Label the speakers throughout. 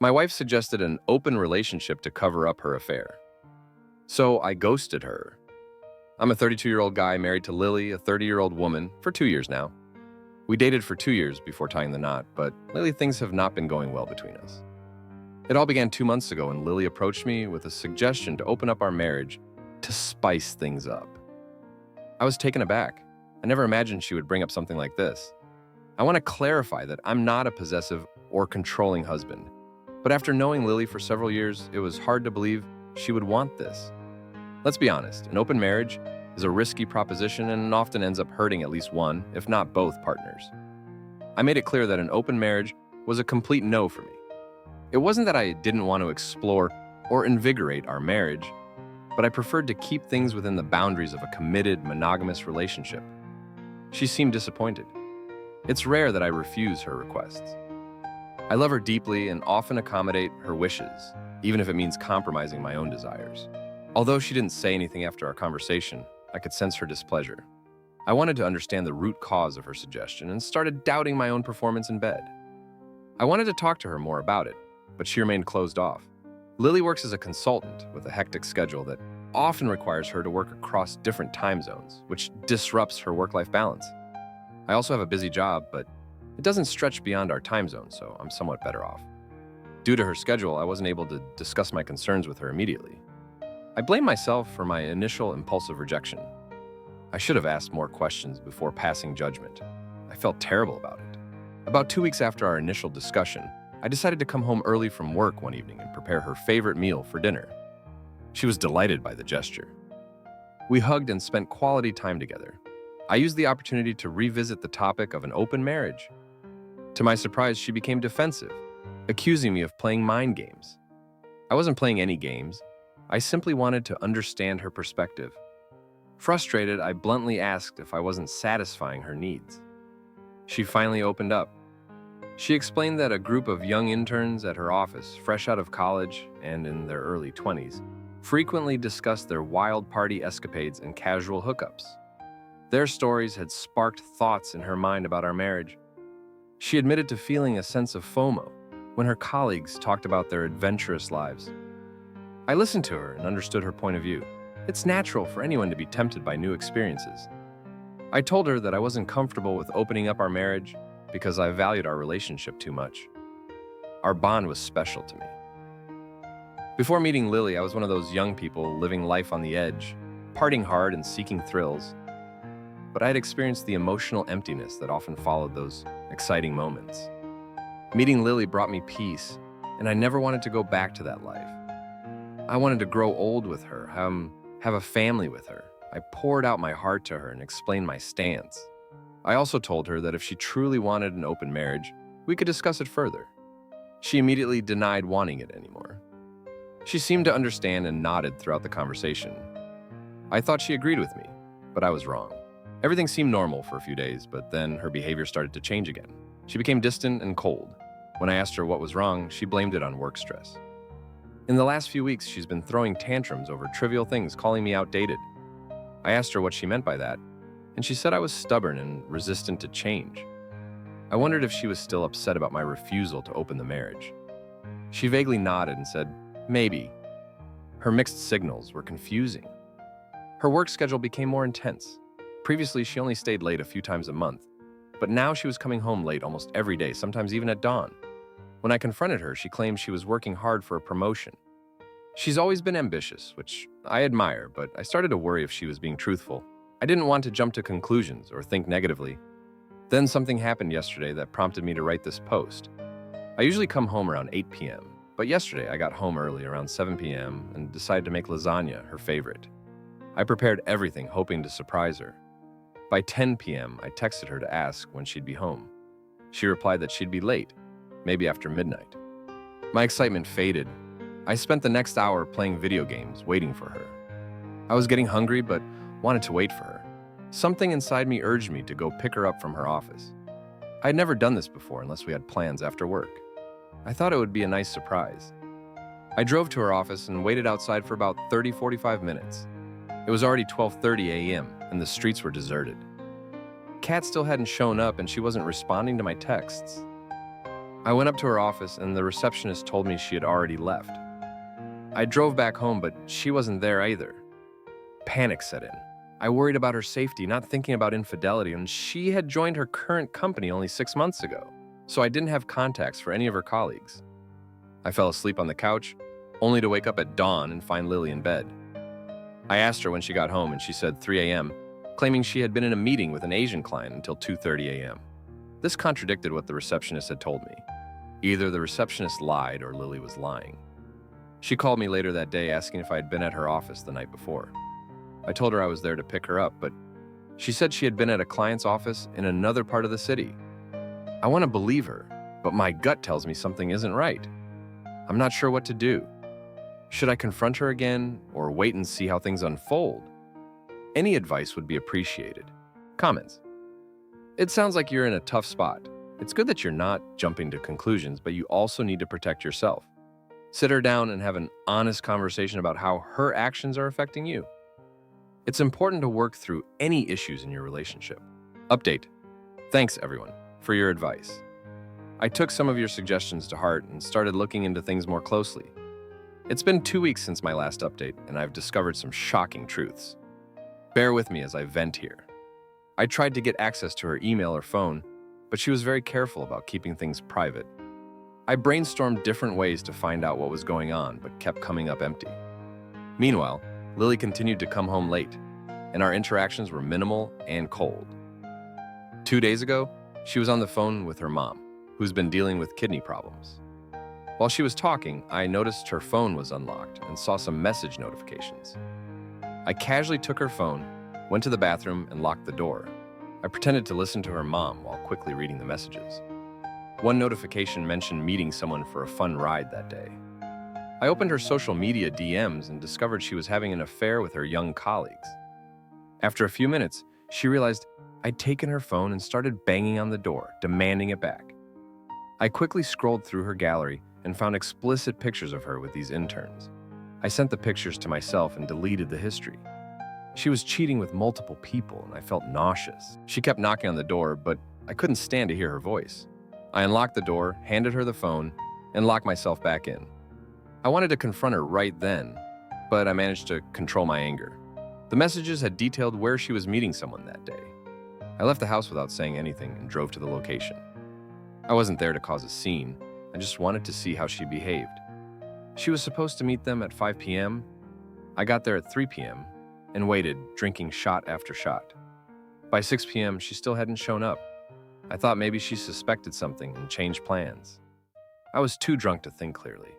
Speaker 1: My wife suggested an open relationship to cover up her affair. So I ghosted her. I'm a 32-year-old guy married to Lily, a 30-year-old woman, for 2 years now. We dated for 2 years before tying the knot, but lately things have not been going well between us. It all began 2 months ago when Lily approached me with a suggestion to open up our marriage to spice things up. I was taken aback. I never imagined she would bring up something like this. I want to clarify that I'm not a possessive or controlling husband, but after knowing Lily for several years, it was hard to believe she would want this. Let's be honest, an open marriage is a risky proposition and often ends up hurting at least one, if not both, partners. I made it clear that an open marriage was a complete no for me. It wasn't that I didn't want to explore or invigorate our marriage, but I preferred to keep things within the boundaries of a committed, monogamous relationship. She seemed disappointed. It's rare that I refuse her requests. I love her deeply and often accommodate her wishes, even if it means compromising my own desires. Although she didn't say anything after our conversation, I could sense her displeasure. I wanted to understand the root cause of her suggestion and started doubting my own performance in bed. I wanted to talk to her more about it, but she remained closed off. Lily works as a consultant with a hectic schedule that often requires her to work across different time zones, which disrupts her work-life balance. I also have a busy job, but it doesn't stretch beyond our time zone, so I'm somewhat better off. Due to her schedule, I wasn't able to discuss my concerns with her immediately. I blame myself for my initial impulsive rejection. I should have asked more questions before passing judgment. I felt terrible about it. About 2 weeks after our initial discussion, I decided to come home early from work one evening and prepare her favorite meal for dinner. She was delighted by the gesture. We hugged and spent quality time together. I used the opportunity to revisit the topic of an open marriage. To my surprise, she became defensive, accusing me of playing mind games. I wasn't playing any games. I simply wanted to understand her perspective. Frustrated, I bluntly asked if I wasn't satisfying her needs. She finally opened up. She explained that a group of young interns at her office, fresh out of college and in their early 20s, frequently discussed their wild party escapades and casual hookups. Their stories had sparked thoughts in her mind about our marriage. She admitted to feeling a sense of FOMO when her colleagues talked about their adventurous lives. I listened to her and understood her point of view. It's natural for anyone to be tempted by new experiences. I told her that I wasn't comfortable with opening up our marriage because I valued our relationship too much. Our bond was special to me. Before meeting Lily, I was one of those young people living life on the edge, partying hard and seeking thrills. But I had experienced the emotional emptiness that often followed those exciting moments. Meeting Lily brought me peace, and I never wanted to go back to that life. I wanted to grow old with her, have a family with her. I poured out my heart to her and explained my stance. I also told her that if she truly wanted an open marriage, we could discuss it further. She immediately denied wanting it anymore. She seemed to understand and nodded throughout the conversation. I thought she agreed with me, but I was wrong. Everything seemed normal for a few days, but then her behavior started to change again. She became distant and cold. When I asked her what was wrong, she blamed it on work stress. In the last few weeks, she's been throwing tantrums over trivial things, calling me outdated. I asked her what she meant by that, and she said I was stubborn and resistant to change. I wondered if she was still upset about my refusal to open the marriage. She vaguely nodded and said, maybe. Her mixed signals were confusing. Her work schedule became more intense. Previously, she only stayed late a few times a month, but now she was coming home late almost every day, sometimes even at dawn. When I confronted her, she claimed she was working hard for a promotion. She's always been ambitious, which I admire, but I started to worry if she was being truthful. I didn't want to jump to conclusions or think negatively. Then something happened yesterday that prompted me to write this post. I usually come home around 8 p.m., but yesterday I got home early around 7 p.m. and decided to make lasagna her favorite. I prepared everything, hoping to surprise her. By 10 p.m., I texted her to ask when she'd be home. She replied that she'd be late, maybe after midnight. My excitement faded. I spent the next hour playing video games, waiting for her. I was getting hungry, but wanted to wait for her. Something inside me urged me to go pick her up from her office. I had never done this before unless we had plans after work. I thought it would be a nice surprise. I drove to her office and waited outside for about 30-45 minutes. It was already 12:30 a.m. and the streets were deserted. Kat still hadn't shown up and she wasn't responding to my texts. I went up to her office and the receptionist told me she had already left. I drove back home, but she wasn't there either. Panic set in. I worried about her safety, not thinking about infidelity, and she had joined her current company only 6 months ago, so I didn't have contacts for any of her colleagues. I fell asleep on the couch, only to wake up at dawn and find Lily in bed. I asked her when she got home, and she said 3 a.m., claiming she had been in a meeting with an Asian client until 2:30 a.m. This contradicted what the receptionist had told me. Either the receptionist lied or Lily was lying. She called me later that day asking if I had been at her office the night before. I told her I was there to pick her up, but she said she had been at a client's office in another part of the city. I want to believe her, but my gut tells me something isn't right. I'm not sure what to do. Should I confront her again or wait and see how things unfold? Any advice would be appreciated. Comments. It sounds like you're in a tough spot. It's good that you're not jumping to conclusions, but you also need to protect yourself. Sit her down and have an honest conversation about how her actions are affecting you. It's important to work through any issues in your relationship. Update. Thanks, everyone, for your advice. I took some of your suggestions to heart and started looking into things more closely. It's been 2 weeks since my last update, and I've discovered some shocking truths. Bear with me as I vent here. I tried to get access to her email or phone, but she was very careful about keeping things private. I brainstormed different ways to find out what was going on, but kept coming up empty. Meanwhile, Lily continued to come home late, and our interactions were minimal and cold. 2 days ago, she was on the phone with her mom, who's been dealing with kidney problems. While she was talking, I noticed her phone was unlocked and saw some message notifications. I casually took her phone, went to the bathroom, and locked the door. I pretended to listen to her mom while quickly reading the messages. One notification mentioned meeting someone for a fun ride that day. I opened her social media DMs and discovered she was having an affair with her young colleagues. After a few minutes, she realized I'd taken her phone and started banging on the door, demanding it back. I quickly scrolled through her gallery and found explicit pictures of her with these interns. I sent the pictures to myself and deleted the history. She was cheating with multiple people, and I felt nauseous. She kept knocking on the door, but I couldn't stand to hear her voice. I unlocked the door, handed her the phone, and locked myself back in. I wanted to confront her right then, but I managed to control my anger. The messages had detailed where she was meeting someone that day. I left the house without saying anything and drove to the location. I wasn't there to cause a scene. I just wanted to see how she behaved. She was supposed to meet them at 5 p.m. I got there at 3 p.m. and waited, drinking shot after shot. By 6 p.m., she still hadn't shown up. I thought maybe she suspected something and changed plans. I was too drunk to think clearly.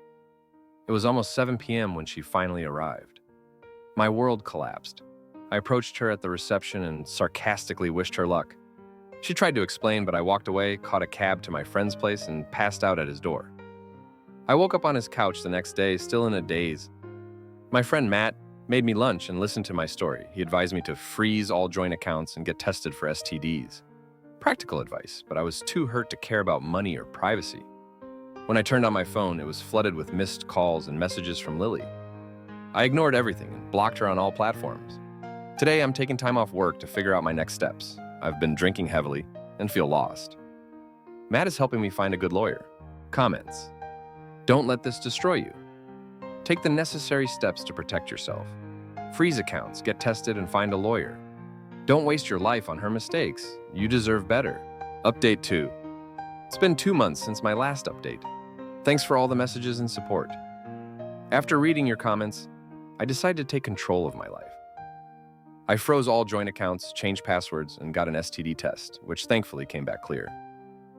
Speaker 1: It was almost 7 p.m. when she finally arrived. My world collapsed. I approached her at the reception and sarcastically wished her luck. She tried to explain, but I walked away, caught a cab to my friend's place, and passed out at his door. I woke up on his couch the next day, still in a daze. My friend Matt made me lunch and listened to my story. He advised me to freeze all joint accounts and get tested for STDs. Practical advice, but I was too hurt to care about money or privacy. When I turned on my phone, it was flooded with missed calls and messages from Lily. I ignored everything and blocked her on all platforms. Today, I'm taking time off work to figure out my next steps. I've been drinking heavily and feel lost. Matt is helping me find a good lawyer. Comments. Don't let this destroy you. Take the necessary steps to protect yourself. Freeze accounts, get tested, and find a lawyer. Don't waste your life on her mistakes. You deserve better. Update 2. It's been 2 months since my last update. Thanks for all the messages and support. After reading your comments, I decided to take control of my life. I froze all joint accounts, changed passwords, and got an STD test, which thankfully came back clear.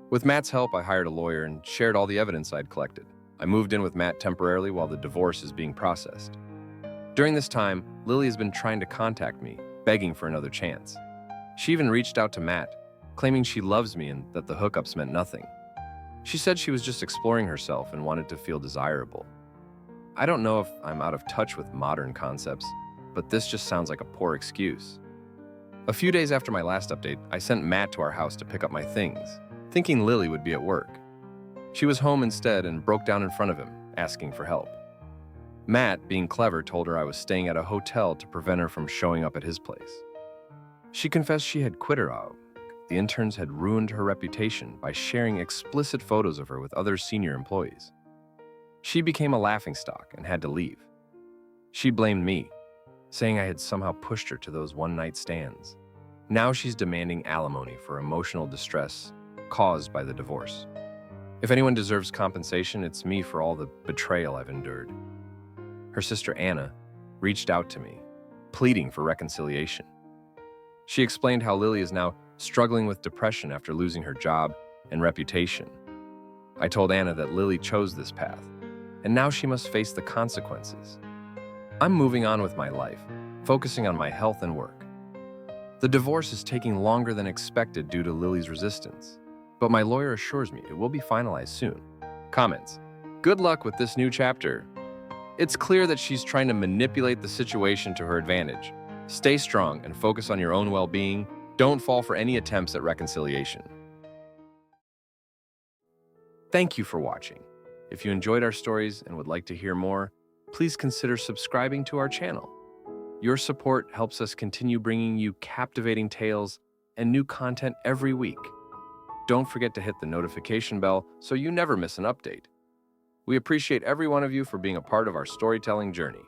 Speaker 1: With Matt's help, I hired a lawyer and shared all the evidence I'd collected. I moved in with Matt temporarily while the divorce is being processed. During this time, Lily has been trying to contact me, begging for another chance. She even reached out to Matt, claiming she loves me and that the hookups meant nothing. She said she was just exploring herself and wanted to feel desirable. I don't know if I'm out of touch with modern concepts, but this just sounds like a poor excuse. A few days after my last update, I sent Matt to our house to pick up my things, thinking Lily would be at work. She was home instead and broke down in front of him, asking for help. Matt, being clever, told her I was staying at a hotel to prevent her from showing up at his place. She confessed she had quit her out. The interns had ruined her reputation by sharing explicit photos of her with other senior employees. She became a laughingstock and had to leave. She blamed me, saying I had somehow pushed her to those one-night stands. Now she's demanding alimony for emotional distress caused by the divorce. If anyone deserves compensation, it's me for all the betrayal I've endured. Her sister Anna reached out to me, pleading for reconciliation. She explained how Lily is now struggling with depression after losing her job and reputation. I told Anna that Lily chose this path, and now she must face the consequences. I'm moving on with my life, focusing on my health and work. The divorce is taking longer than expected due to Lily's resistance, but my lawyer assures me it will be finalized soon. Comments: good luck with this new chapter. It's clear that she's trying to manipulate the situation to her advantage. Stay strong and focus on your own well-being. Don't fall for any attempts at reconciliation. Thank you for watching. If you enjoyed our stories and would like to hear more, please consider subscribing to our channel. Your support helps us continue bringing you captivating tales and new content every week. Don't forget to hit the notification bell so you never miss an update. We appreciate every one of you for being a part of our storytelling journey.